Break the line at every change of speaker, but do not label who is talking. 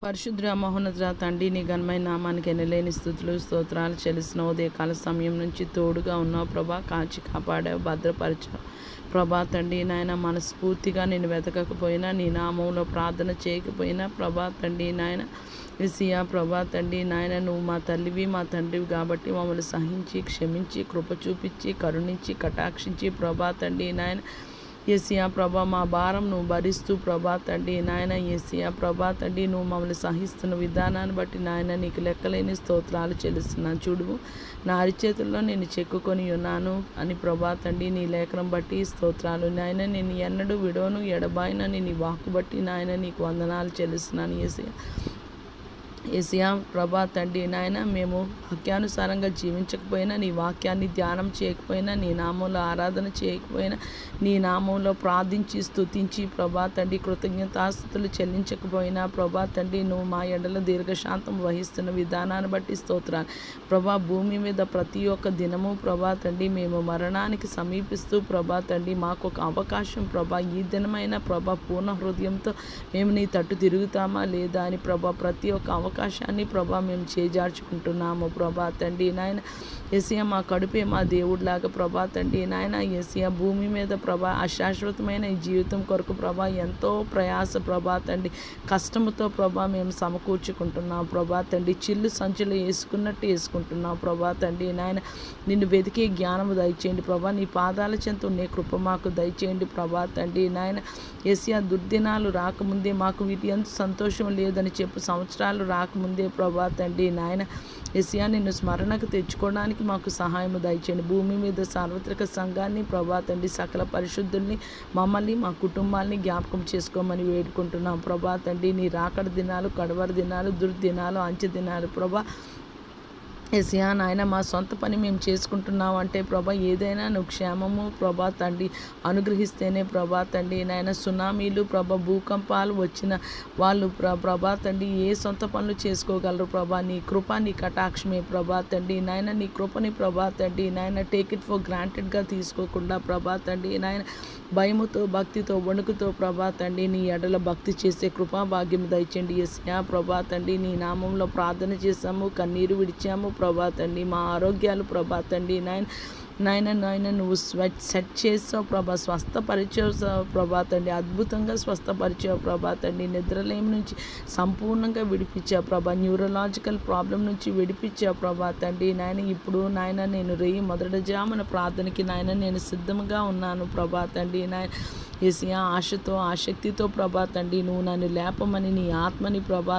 పరిశుద్ధ మహోన్నత తండ్రి నీ ఘనమైన నామానికి ఎనలేని స్థుతులు స్తోత్రాలు చెల్లిసిన ఉదయకాల సమయం నుంచి తోడుగా ఉన్నావు ప్రభా, కాచి కాపాడావు, భద్రపరిచావు ప్రభా. తండ్రి నాయన మనస్ఫూర్తిగా నేను వెతకకపోయినా, నీ నామంలో ప్రార్థన చేయకపోయినా ప్రభా తండ్రి నాయన విసియా ప్రభా తండ్రి నాయన నువ్వు మా తల్లివి మా తండ్రివి కాబట్టి మమ్మల్ని సహించి క్షమించి కృప చూపించి కరుణించి కటాక్షించి ప్రభా తండ్రి నాయన యేసయ్యా ప్రభా మా భారం నువ్వు భరిస్తూ ప్రభా తండ్రి నాయన యేసయ్యా ప్రభా తండ్రి నువ్వు మమ్మల్ని సహిస్తున్న విధానాన్ని బట్టి నాయన నీకు లెక్కలేని స్తోత్రాలు చెల్లిస్తున్నాను. చూడు నా అరిచేతుల్లో నేను చెక్కుకొని ఉన్నాను అని ప్రభా తండ్రి నీ లేఖనం బట్టి స్తోత్రాలు నాయన. నేను ఎన్నడూ విడవను ఎడబాయినని నీ వాక్కు బట్టి నాయన నీకు వందనాలు చెల్లిస్తున్నాను యేసయ్యా. యేసయ్యా ప్రభా తండ్రి నాయన మేము వాక్యానుసారంగా జీవించకపోయినా, నీ వాక్యాన్ని ధ్యానం చేయకపోయినా, నీ నామంలో ఆరాధన చేయకపోయినా, నీ నామంలో ప్రార్థించి స్తుతించి ప్రభా తండ్రి కృతజ్ఞతాస్తుతులు చెల్లించకపోయినా ప్రభా తండ్రి నువ్వు మా ఎడల దీర్ఘశాంతం వహిస్తున్న విధానాన్ని బట్టి స్తోత్రాలు ప్రభా. భూమి మీద ప్రతి ఒక్క దినము ప్రభా తండ్రి మేము మరణానికి సమీపిస్తూ ప్రభా తండ్రి మాకు ఒక అవకాశం ప్రభా, ఈ దినమైన ప్రభా పూర్ణ హృదయంతో మేము నీ తట్టు తిరుగుతామా లేదా అని ప్రభా ప్రతి ఒక్క అవకాశాన్ని ప్రభా మేము చేజార్చుకుంటున్నాము ప్రభా తండ్రి నాయన. యేసయ్యా మా కడుపే మా దేవుడిలాగా ప్రభా తండ్రి నాయన యేసయ్యా భూమి మీద ప్రభా అశాశ్వతమైన ఈ జీవితం కొరకు ప్రభా ఎంతో ప్రయాస ప్రభా తండ్రి కష్టముతో ప్రభా మేము సమకూర్చుకుంటున్నాం ప్రభా తండ్రి. చిల్లు సంచులు వేసుకున్నట్టు వేసుకుంటున్నాం ప్రభా తండ్రి నాయన. నిన్ను వెతికే జ్ఞానము దయచేయండి ప్రభా, నీ పాదాల చెంత నీ కృప మాకు దయచేయండి ప్రభా తండ్రి నాయన. యేసయ్యా దుర్దినాలు రాకముందే మాకు వీటి ఎంత సంతోషం లేదని చెప్పు సంవత్సరాలు రాకముందే ప్రభా తండ్రి నాయన యేసయ్యా నిన్ను స్మరణకు తెచ్చుకోవడానికి మాకు సహాయము దయచేయండి. భూమి మీద సార్వత్రిక సంఘాన్ని ప్రభా తండ్రి సకల పరిశుద్ధుల్ని మమ్మల్ని మా కుటుంబాలని జ్ఞాపకం చేసుకోమని వేడుకుంటున్నాం ప్రభా తండ్రి. నీ రాకడ దినాలు, కడవరి దినాలు, దుర్దినాలు, అంచె దినాలు ప్రభా యేసయ్యా నాయన మా సొంత పని మేము చేసుకుంటున్నాం అంటే ప్రభా ఏదైనా నువ్వు క్షేమము ప్రభా తండ్రి అనుగ్రహిస్తేనే ప్రభా తండ్రి నాయన. సునామీలు ప్రభా భూకంపాలు వచ్చిన వాళ్ళు ప్రభా తండ్రి ఏ సొంత పనులు చేసుకోగలరు ప్రభా. నీ కృప నీ కటాక్షమే ప్రభా తండ్రి నాయన. నీ కృపని ప్రభా తండ్రి నాయన టేక్ ఇట్ ఫర్ గ్రాంటెడ్గా తీసుకోకుండా ప్రభా తండ్రి నాయన భయముతో భక్తితో వణుకుతో ప్రభా తండ్రి నీ ఎడల భక్తి చేసే కృపా భాగ్యం దయచేయండి యేసయ్యా ప్రభా తండ్రి. నీ నామంలో ప్రార్థన చేశాము, కన్నీరు విడిచాము ప్రభా తండ్రి. మా ఆరోగ్యాలు ప్రభా తండ్రి నాయన నువ్వు సెట్ చేసావు ప్రభా, స్వస్థపరిచావు ప్రభా తండ్రి. అద్భుతంగా స్వస్థపరిచావు ప్రభా తండ్రి. నిద్రలేమి నుంచి సంపూర్ణంగా విడిపించావు ప్రభా. న్యూరలాజికల్ ప్రాబ్లం నుంచి విడిపించావు ప్రభా తండ్రి నాయన. ఇప్పుడు నాయన నేను మొదటి జామున ప్రార్థనకి నాయన నేను సిద్ధంగా ఉన్నాను ప్రభా తండ్రి నాయన. యేసయ్యా ఆశతో ఆసక్తితో ప్రభా తండ్రి నువ్వు నన్ను లేపమని నీ ఆత్మని ప్రభా